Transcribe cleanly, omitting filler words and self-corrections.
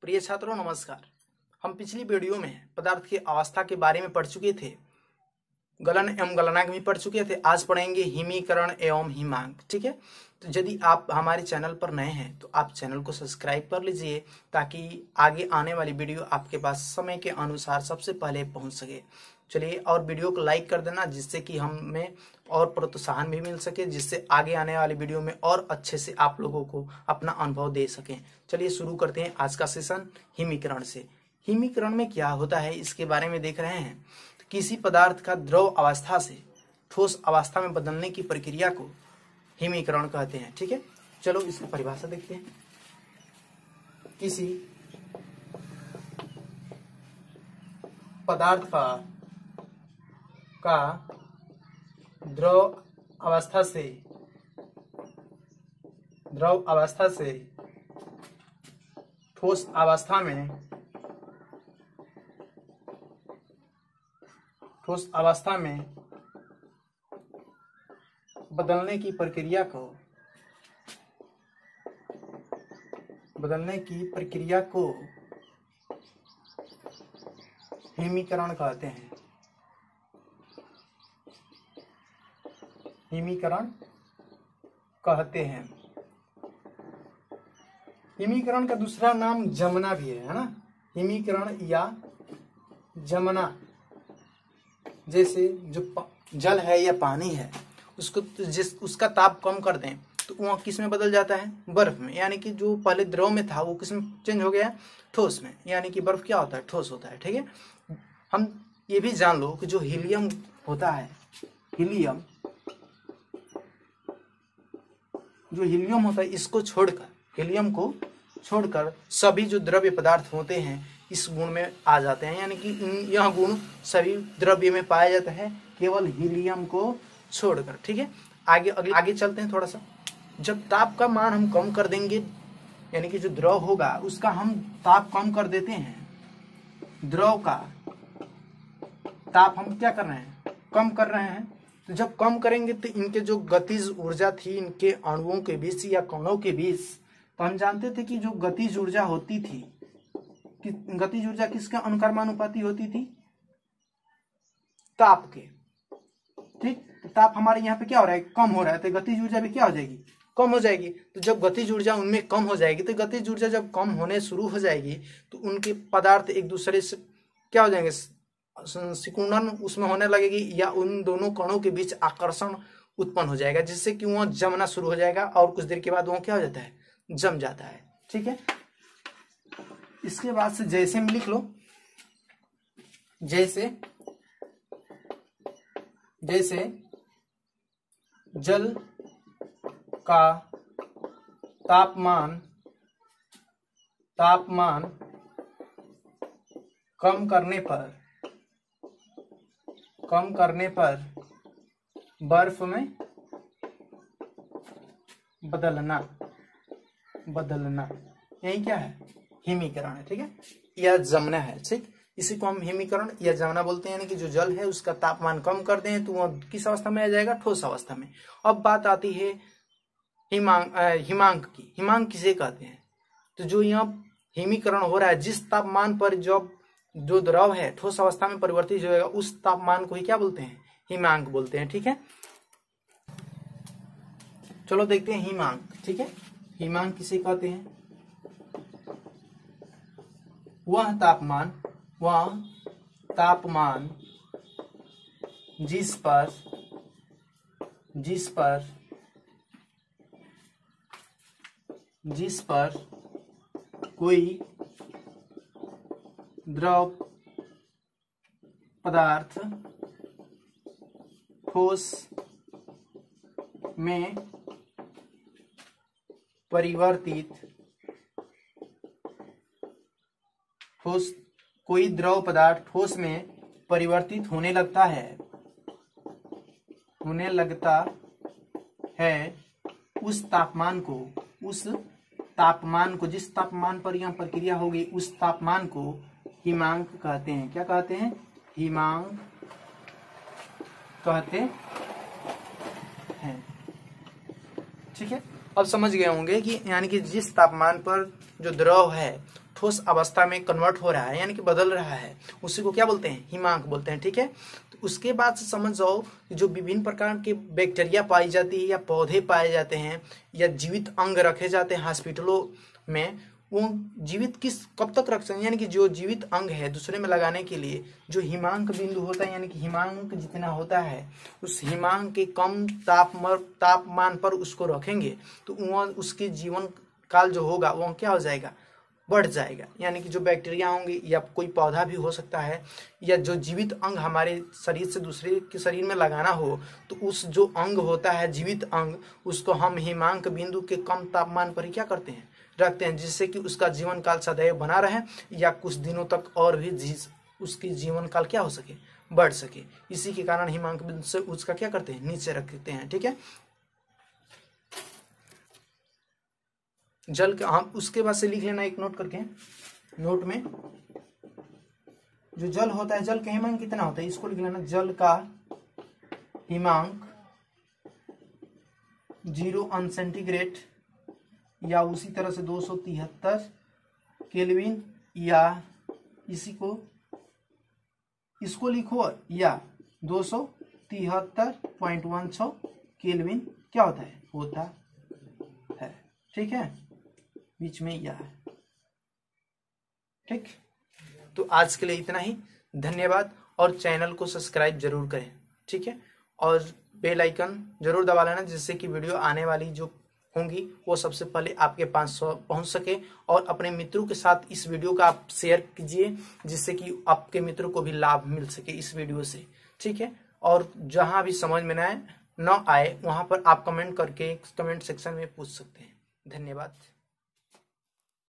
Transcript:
प्रिय छात्रों नमस्कार। हम पिछली वीडियो में पदार्थ की अवस्था के बारे में पढ़ चुके थे, गलन एवं गलनांक भी पढ़ चुके थे। आज पढ़ेंगे हिमीकरण एवं हिमांक। ठीक है, तो यदि आप हमारे चैनल पर नए हैं तो आप चैनल को सब्सक्राइब कर लीजिए ताकि आगे आने वाली वीडियो आपके पास समय के अनुसार सबसे पहले पहुंच सके। चलिए, और वीडियो को लाइक कर देना जिससे कि हमें और प्रोत्साहन भी मिल सके, जिससे आगे आने वाली वीडियो में और अच्छे से आप लोगों को अपना अनुभव दे सकें। चलिए शुरू करते हैं आज का सेशन हिमीकरण से। हिमीकरण में क्या होता है इसके बारे में देख रहे हैं। तो किसी पदार्थ का द्रव अवस्था से ठोस अवस्था में बदलने की प्रक्रिया को हिमीकरण कहते हैं। ठीक है, चलो इसकी परिभाषा देखते हैं। किसी पदार्थ का द्रव अवस्था से ठोस अवस्था में बदलने की प्रक्रिया को हिमीकरण कहते हैं। हिमीकरण का दूसरा नाम जमना भी है ना। हिमीकरण या जमना, जैसे जो जल है या पानी है उसका ताप कम कर दें तो वह किस में बदल जाता है? बर्फ में। यानी कि जो पहले द्रव में था वो किस में चेंज हो गया है? ठोस में। यानी कि बर्फ क्या होता है? ठोस होता है। ठीक है, हम ये भी जान लो कि जो हीलियम होता है, हीलियम हीलियम को छोड़कर सभी जो द्रव्य पदार्थ होते हैं इस गुण में आ जाते हैं। यानी कि यह गुण सभी द्रव्य में पाया जाता है केवल हीलियम को छोड़कर। ठीक है, आगे चलते हैं थोड़ा सा। जब ताप का मान हम कम कर देंगे, यानी कि जो द्रव होगा उसका हम ताप कम कर देते हैं, द्रव का ताप हम क्या कर रहे हैं? कम कर रहे हैं। तो जब कम करेंगे तो इनके जो गतिज ऊर्जा थी इनके अणुओं के बीच या कणों के बीच, तो हम जानते थे कि जो गतिज ऊर्जा होती थी, गतिज ऊर्जा किसका अनुक्रमानुपाती होती थी? ताप के। ठीक, तो ताप हमारे यहाँ पे क्या हो रहा है? कम हो रहा है, तो गतिज ऊर्जा भी क्या हो जाएगी? कम हो जाएगी। तो जब गतिज ऊर्जा उनमें कम हो जाएगी, तो गतिज ऊर्जा जब कम होने शुरू हो जाएगी तो उनके पदार्थ एक दूसरे से क्या हो जाएंगे? सिकुड़न उसमें होने लगेगी या उन दोनों कणों के बीच आकर्षण उत्पन्न हो जाएगा, जिससे कि वह जमना शुरू हो जाएगा और कुछ देर के बाद वह क्या हो जाता है? जम जाता है। ठीक है, इसके बाद से जैसे में लिख लो, जैसे जल का तापमान कम करने पर बर्फ में बदलना, यही क्या है? हिमीकरण है। ठीक है, या जमना है। ठीक, इसी को हम हिमीकरण या जमना बोलते हैं। यानी कि जो जल है उसका तापमान कम कर दें तो वह किस अवस्था में आ जाएगा? ठोस अवस्था में। अब बात आती है हिमांक की। हिमांक किसे कहते हैं? तो जो यहाँ हिमीकरण हो रहा है, जिस तापमान पर जो द्रव है ठोस अवस्था में परिवर्तित हो जाएगा उस तापमान को ही क्या बोलते हैं? हिमांक बोलते हैं। ठीक है, चलो देखते हैं हिमांक। ठीक है, हिमांक किसे कहते हैं? वह तापमान जिस पर कोई द्रव पदार्थ ठोस में परिवर्तित कोई द्रव पदार्थ ठोस में परिवर्तित होने लगता है उस तापमान को जिस तापमान पर यह प्रक्रिया होगी उस तापमान को हिमांक कहते हैं। क्या कहते हैं? हिमांक कहते हैं। ठीक है, अब समझ गए होंगे कि यानी कि जिस तापमान पर जो द्रव है ठोस अवस्था में कन्वर्ट हो रहा है यानी कि बदल रहा है, उसी को क्या बोलते हैं, हिमांक बोलते हैं। ठीक है, तो उसके बाद से समझ जाओ कि जो विभिन्न प्रकार के बैक्टीरिया पाई जाती है या पौधे पाए जाते हैं या जीवित अंग रखे जाते हैं हॉस्पिटलों में, वो जीवित कब तक रख सकते हैं, यानी कि जो जीवित अंग है दूसरे में लगाने के लिए जो हिमांक बिंदु होता है यानी कि हिमांक जितना होता है उस हिमांक के कम तापमान पर उसको रखेंगे तो वह उसके जीवन काल जो होगा वो क्या हो जाएगा, बढ़ जाएगा। यानी कि जो बैक्टीरिया होंगे या कोई पौधा भी हो सकता है या जो जीवित अंग हमारे शरीर से दूसरे के शरीर में लगाना हो तो उस जो अंग होता है जीवित अंग उसको हम हिमांक बिंदु के कम तापमान पर ही क्या करते हैं, रखते हैं, जिससे कि उसका जीवन काल सदैव बना रहे या कुछ दिनों तक और भी उसकी जीवन काल क्या हो सके, बढ़ सके। इसी के कारण हिमांक बिंदु से उसका क्या करते हैं, नीचे रखते हैं। ठीक है, जल का हम उसके बाद से लिख लेना एक नोट करके, नोट में जो जल होता है जल का हिमांक कितना होता है इसको लिख लेना, जल का हिमांक 0 अंश सेंटीग्रेड या उसी तरह से 273 केल्विन या इसको लिखो या 273.16 केल्विन क्या होता है। ठीक है, बीच में यह है। ठीक, तो आज के लिए इतना ही, धन्यवाद और चैनल को सब्सक्राइब जरूर करें। ठीक है, और बेल आइकन जरूर दबा लेना जिससे कि वीडियो आने वाली जो होंगी वो सबसे पहले आपके पास पहुंच सके, और अपने मित्रों के साथ इस वीडियो का आप शेयर कीजिए जिससे कि आपके मित्रों को भी लाभ मिल सके इस वीडियो से। ठीक है, और जहां भी समझ में न आए वहां पर आप कमेंट करके कमेंट सेक्शन में पूछ सकते हैं। धन्यवाद।